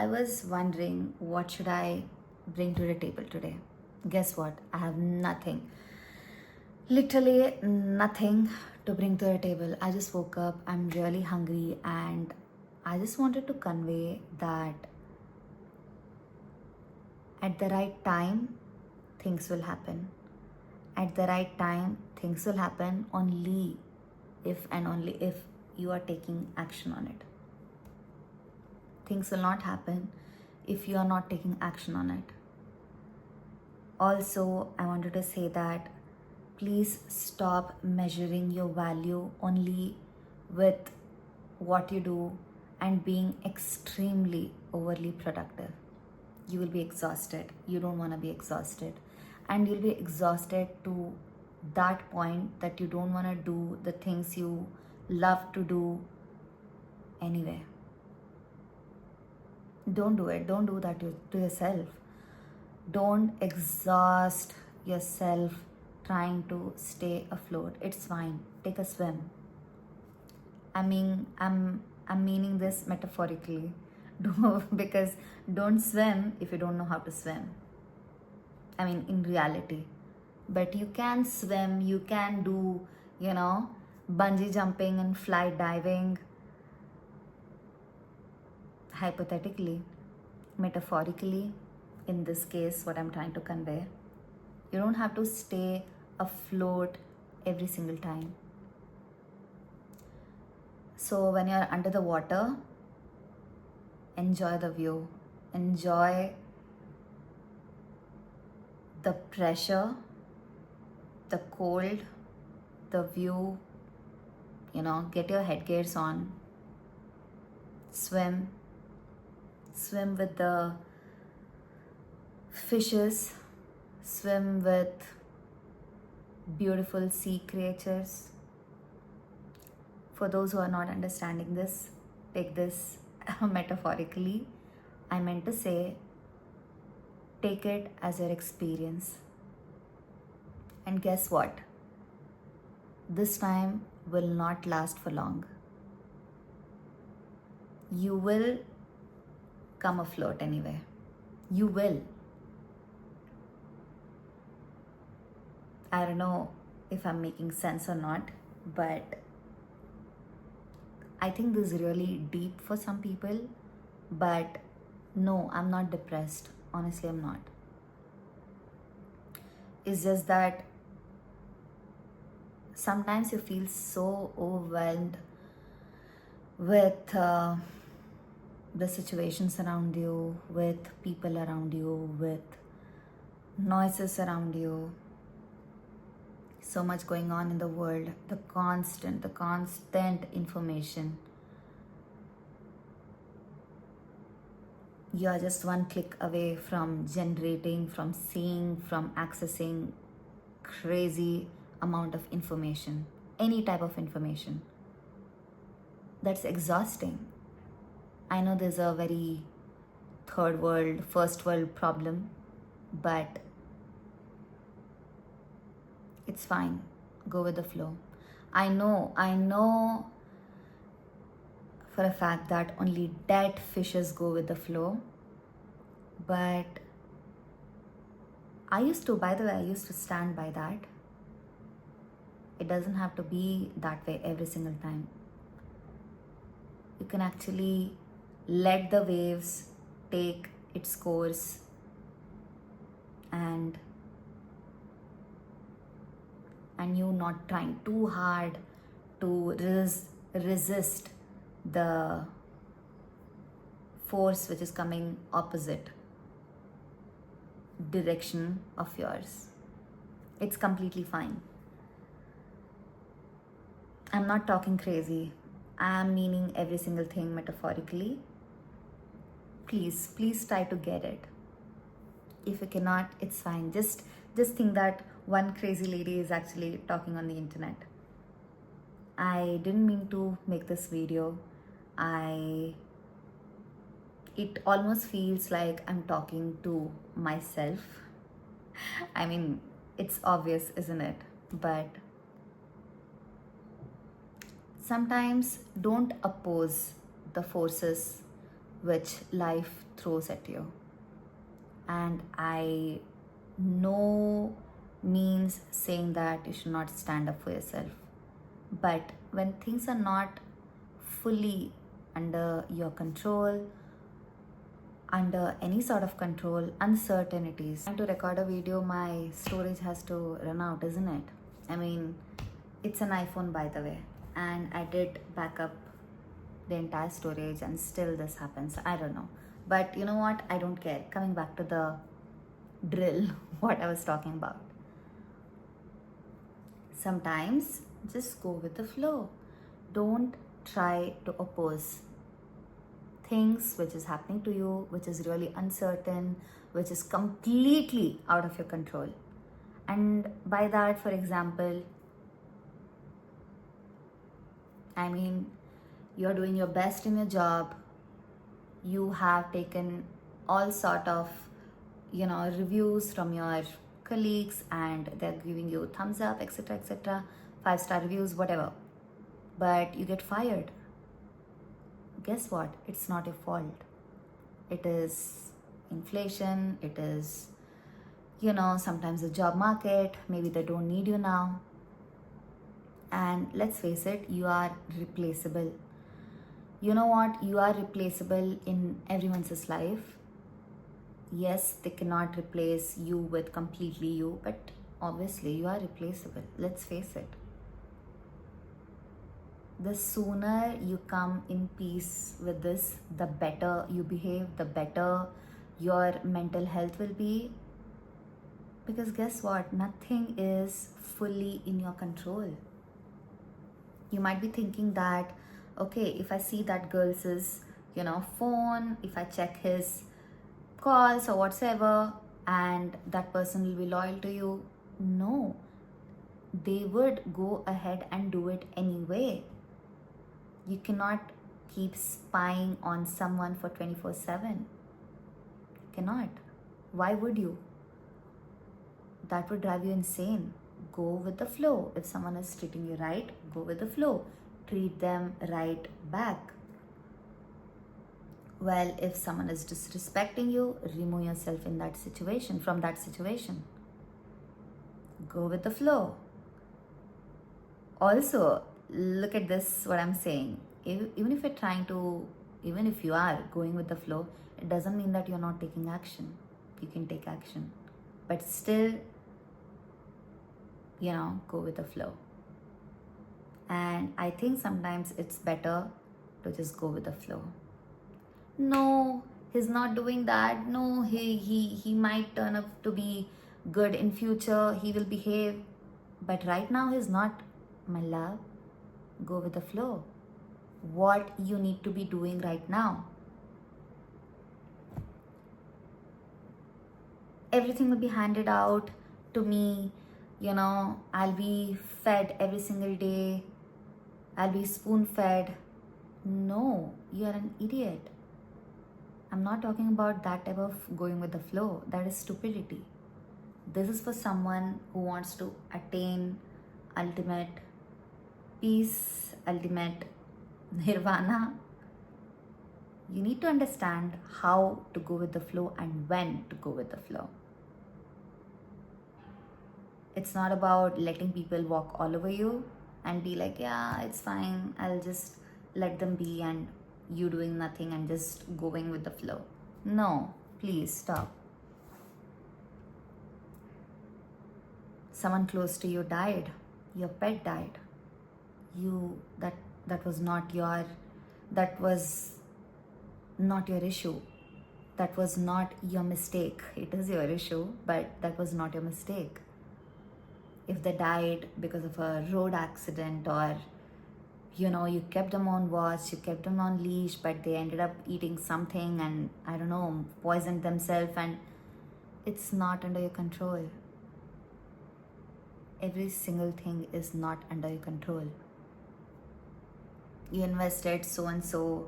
was wondering what should I bring to the table today. Guess what? I have nothing. Literally nothing to bring to the table. I just woke up. I'm really hungry and I just wanted to convey that at the right time things will happen. At the right time things will happen only if and only if you are taking action on it. Things will not happen if you are not taking action on it. Also, I wanted to say that please stop measuring your value only with what you do and being extremely overly productive. You will be exhausted. You don't want to be exhausted. And you'll be exhausted to that point that you don't want to do the things you love to do anyway. Don't do it. Don't do that to yourself. Don't exhaust yourself trying to stay afloat. It's fine. Take a swim. I'm meaning this metaphorically. Because don't swim if you don't know how to swim. In reality. But you can swim, you can do, bungee jumping and fly diving. Hypothetically, metaphorically, in this case, what I'm trying to convey, you don't have to stay afloat every single time. So when you're under the water, enjoy the view, enjoy the pressure, the cold, the view, get your headgears on, swim with the fishes, swim with beautiful sea creatures. For those who are not understanding this, take this metaphorically. I meant to say, take it as your experience. And guess what? This time will not last for long. You will come afloat anyway. You will. I don't know if I'm making sense or not, but I think this is really deep for some people. But no, I'm not depressed. Honestly, I'm not. It's just that sometimes you feel so overwhelmed with the situations around you, with people around you, with noises around you. So much going on in the world, the constant information. You are just one click away from generating, from seeing, from accessing crazy amount of information, any type of information. That's exhausting. I know there's a very third world, first world problem, but it's fine. Go with the flow. I know for a fact that only dead fishes go with the flow. But I used to stand by that. It doesn't have to be that way every single time. You can actually let the waves take its course and you not trying too hard to resist the force which is coming opposite direction of yours. It's completely fine. I'm not talking crazy. I'm meaning every single thing metaphorically. Please try to get it. If you cannot, it's fine. Just think that one crazy lady is actually talking on the internet. I didn't mean to make this video. It almost feels like I'm talking to myself. It's obvious, isn't it? But sometimes don't oppose the forces which life throws at you. And I no means saying that you should not stand up for yourself. But when things are not fully under your control, under any sort of control, uncertainties. Trying to record a video, my storage has to run out, isn't it? I mean, it's an iPhone, by the way, and I did back up the entire storage, and still this happens. I don't know. But you know what? I don't care. Coming back to the drill, what I was talking about. Sometimes just go with the flow. Don't try to oppose things which is happening to you, which is really uncertain, which is completely out of your control. And by that, for example, I mean, you're doing your best in your job, you have taken all sort of, reviews from your colleagues, and they're giving you thumbs up, etc., etc., 5-star reviews, whatever, but you get fired. Guess what? It's not your fault. It is inflation, it is, sometimes the job market, maybe they don't need you now. And let's face it, you are replaceable. You know what? You are replaceable in everyone's life. Yes, they cannot replace you with completely you, but obviously you are replaceable. Let's face it. The sooner you come in peace with this, the better you behave, the better your mental health will be. Because guess what? Nothing is fully in your control. You might be thinking that, okay, if I see that girl's, phone, if I check his calls or whatsoever, and that person will be loyal to you. No, they would go ahead and do it anyway. You cannot keep spying on someone for 24/7. You cannot. Why would you? That would drive you insane. Go with the flow. If someone is treating you right, go with the flow. Treat them right back. Well, if someone is disrespecting you, remove yourself from that situation. Go with the flow. Also, look at this, what I'm saying. Even if you are going with the flow, it doesn't mean that you're not taking action. You can take action. But still, go with the flow. And I think sometimes it's better to just go with the flow. No, he's not doing that. No, he might turn up to be good in future. He will behave. But right now he's not, my love. Go with the flow. What you need to be doing right now. Everything will be handed out to me. I'll be fed every single day. I'll be spoon fed. No, you're an idiot. I'm not talking about that type of going with the flow. That is stupidity. This is for someone who wants to attain ultimate peace, ultimate nirvana. You need to understand how to go with the flow and when to go with the flow. It's not about letting people walk all over you and be like, yeah, it's fine, I'll just let them be, and you doing nothing and just going with the flow. No, please stop. Someone close to you died. Your pet died. That was not your issue. That was not your mistake. It is your issue, but that was not your mistake. If they died because of a road accident, or you kept them on watch, you kept them on leash, but they ended up eating something and, I don't know, poisoned themselves, and it's not under your control. Every single thing is not under your control. You invested so and so,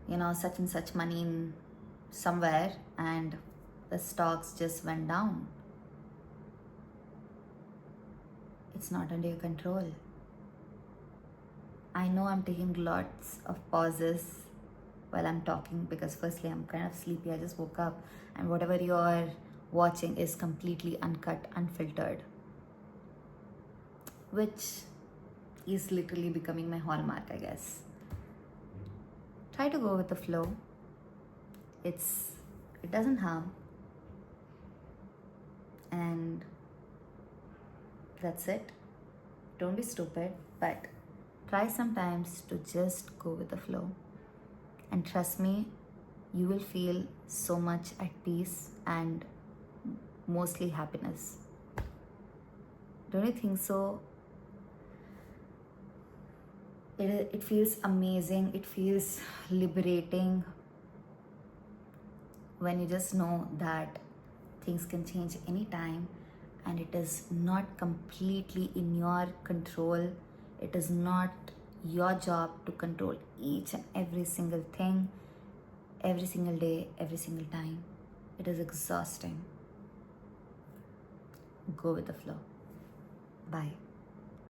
such and such money in somewhere, and the stocks just went down. It's not under your control. I know I'm taking lots of pauses, while I'm talking, because firstly I'm kind of sleepy. I just woke up, and whatever you're watching is completely uncut, unfiltered, which is literally becoming my hallmark, I guess. Try to go with the flow. It doesn't harm, and that's it. Don't be stupid, but try sometimes to just go with the flow. And trust me, you will feel so much at peace and mostly happiness. Don't you think so? It feels amazing. It feels liberating when you just know that things can change anytime, and it is not completely in your control. It is not your job to control each and every single thing, every single day, every single time. It is exhausting. Go with the flow. Bye.